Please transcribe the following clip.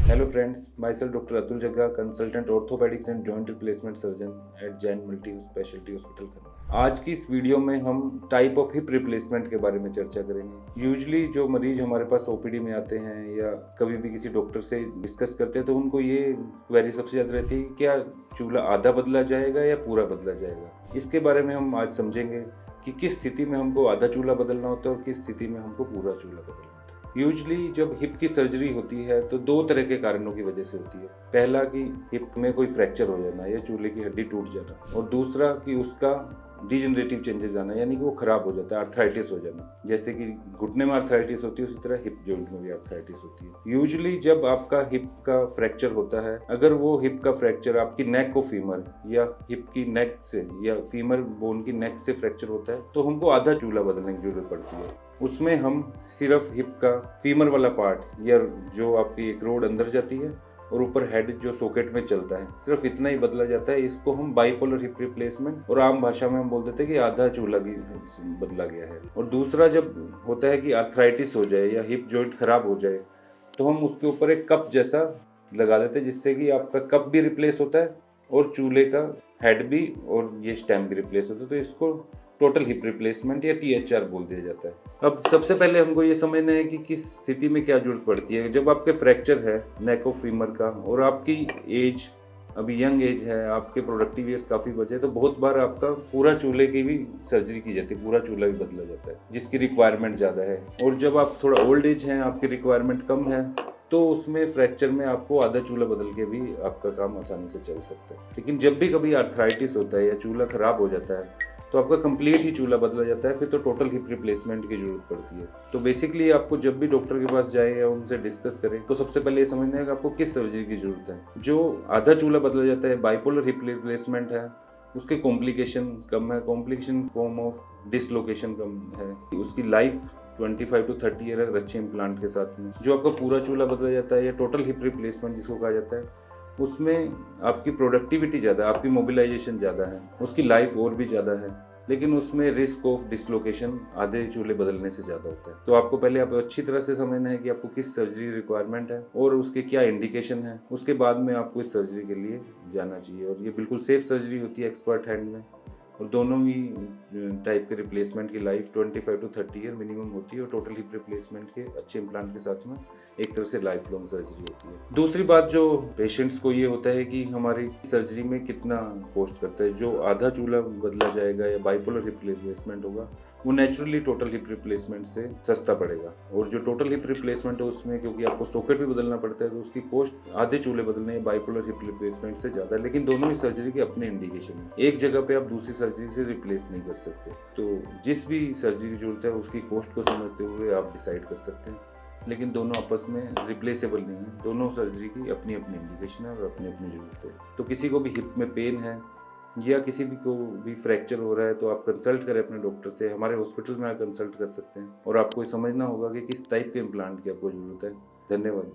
Hello friends, myself Dr. Atul Jagga, consultant orthopedics and joint replacement surgeon at Jain Multi Specialty Hospital Khanna. आज की इस video में हम type of hip replacement के बारे में चर्चा करेंगे। यूजुअली जो मरीज हमारे पास ओपीडी में आते हैं या कभी भी किसी डॉक्टर से डिस्कस करते हैं तो उनको ये क्वेरी सबसे ज़्यादा रहती है कि क्या चूल्हा आधा बदला जाएगा या पूरा बदला जाएगा। इसके बारे में हम आज समझेंगे कि किस स्थिति में हमको आधा चूल्हा बदलना होता है और किस स्थिति में हमको पूरा चूल्हा बदलना होता है। यूजुअली जब हिप की सर्जरी होती है तो दो तरह के कारणों की वजह से होती है। पहला कि हिप में कोई फ्रैक्चर हो जाना या चूल्हे की हड्डी टूट जाना, और दूसरा कि उसका डिजेनरेटिव चेंजेस आना, यानी कि वो खराब हो जाता है, आर्थराइटिस हो जाना। जैसे कि घुटने में आर्थराइटिस होती है उसी तरह हिप जॉइंट में भी आर्थराइटिस होती है। यूजुअली जब आपका हिप का फ्रैक्चर होता है, अगर वो हिप का फ्रैक्चर आपकी नेक ऑफ फीमर या हिप की नेक से या फीमर बोन की नेक से फ्रैक्चर होता है तो हमको आधा चूल्हा बदलने की जरूरत पड़ती है। उसमें हम सिर्फ हिप का फीमर वाला पार्ट या जो आपकी एक रोड अंदर जाती है और ऊपर हेड जो सॉकेट में चलता है, सिर्फ इतना ही बदला जाता है। इसको हम बाइपोलर हिप रिप्लेसमेंट, और आम भाषा में हम बोल देते हैं कि आधा चूल्हा बदला गया है। और दूसरा जब होता है कि आर्थराइटिस हो जाए या हिप जॉइंट खराब हो जाए तो हम उसके ऊपर एक कप जैसा लगा देते हैं, जिससे कि आपका कप भी रिप्लेस होता है और चूल्हे का हेड भी और ये स्टेम भी रिप्लेस होता है। तो इसको टोटल हिप रिप्लेसमेंट या THR बोल दिया जाता है। अब सबसे पहले हमको ये समझना है कि किस स्थिति में क्या जरूरत पड़ती है। जब आपके फ्रैक्चर है नेक ऑफ फीमर का और आपकी एज अभी यंग एज है, आपके प्रोडक्टिव ईयर्स काफ़ी बचे, तो बहुत बार आपका पूरा चूल्हे की भी सर्जरी की जाती है, पूरा चूल्हा भी बदला जाता है जिसकी रिक्वायरमेंट ज़्यादा है। और जब आप थोड़ा ओल्ड एज हैं, आपकी रिक्वायरमेंट कम है, तो उसमें फ्रैक्चर में आपको आधा चूल्हा बदल के भी आपका काम आसानी से चल सकता है। लेकिन जब भी कभी आर्थराइटिस होता है या चूल्हा खराब हो जाता है तो आपका कंप्लीट ही चूल्हा बदला जाता है, फिर तो टोटल हिप रिप्लेसमेंट की जरूरत पड़ती है। तो बेसिकली आपको जब भी डॉक्टर के पास जाए या उनसे डिस्कस करें तो सबसे पहले ये समझना है कि आपको किस सर्जरी की जरूरत है। जो आधा चूल्हा बदला जाता है, बाइपोलर हिप रिप्लेसमेंट है, उसके कॉम्प्लिकेशन कम है, कॉम्प्लिकेशन फॉर्म ऑफ डिसलोकेशन कम है, उसकी लाइफ 25 to 30 ईयर है अच्छे इम्प्लांट के साथ में। जो आपका पूरा चूल्हा बदला जाता है या टोटल हिप रिप्लेसमेंट जिसको कहा जाता है, उसमें आपकी प्रोडक्टिविटी ज़्यादा है, आपकी मोबिलाइजेशन ज़्यादा है, उसकी लाइफ और भी ज़्यादा है, लेकिन उसमें रिस्क ऑफ डिसलोकेशन आधे चूल्हे बदलने से ज़्यादा होता है। तो आपको पहले आप अच्छी तरह से समझना है कि आपको किस सर्जरी रिक्वायरमेंट है और उसके क्या इंडिकेशन है। उसके बाद में आपको इस सर्जरी के लिए जाना चाहिए, और ये बिल्कुल सेफ सर्जरी होती है एक्सपर्ट हैंड में। और दोनों ही टाइप के रिप्लेसमेंट की लाइफ 25 to 30 ईयर मिनिमम होती है, और टोटल हिप रिप्लेसमेंट के अच्छे इम्प्लांट के साथ में एक तरह से लाइफ लॉन्ग सर्जरी होती है। दूसरी बात जो पेशेंट्स को ये होता है कि हमारी सर्जरी में कितना कॉस्ट करता है। जो आधा चूल्हा बदला जाएगा या बाइपोलर हिप रिप्लेसमेंट होगा वो नेचुरली टोटल हिप रिप्लेसमेंट से सस्ता पड़ेगा, और जो टोटल हिप रिप्लेसमेंट है उसमें क्योंकि आपको सॉकेट भी बदलना पड़ता है तो उसकी कॉस्ट आधे चूल्हे बदलने या बाइपोलर हिप रिप्लेसमेंट से ज़्यादा है। लेकिन दोनों ही सर्जरी के अपने इंडिकेशन है, एक जगह पे आप दूसरी सर्जरी से रिप्लेस नहीं कर सकते। तो जिस भी सर्जरी की जरूरत है उसकी कॉस्ट को समझते हुए आप डिसाइड कर सकते हैं, लेकिन दोनों आपस में रिप्लेसेबल नहीं है। दोनों सर्जरी की अपनी अपनी इंडिकेशन है और अपनी अपनी ज़रूरत है। तो किसी को भी हिप में पेन है या किसी भी को भी फ्रैक्चर हो रहा है तो आप कंसल्ट करें अपने डॉक्टर से। हमारे हॉस्पिटल में आप कंसल्ट कर सकते हैं और आपको समझना होगा कि किस टाइप के इम्प्लांट की आपको ज़रूरत है। धन्यवाद।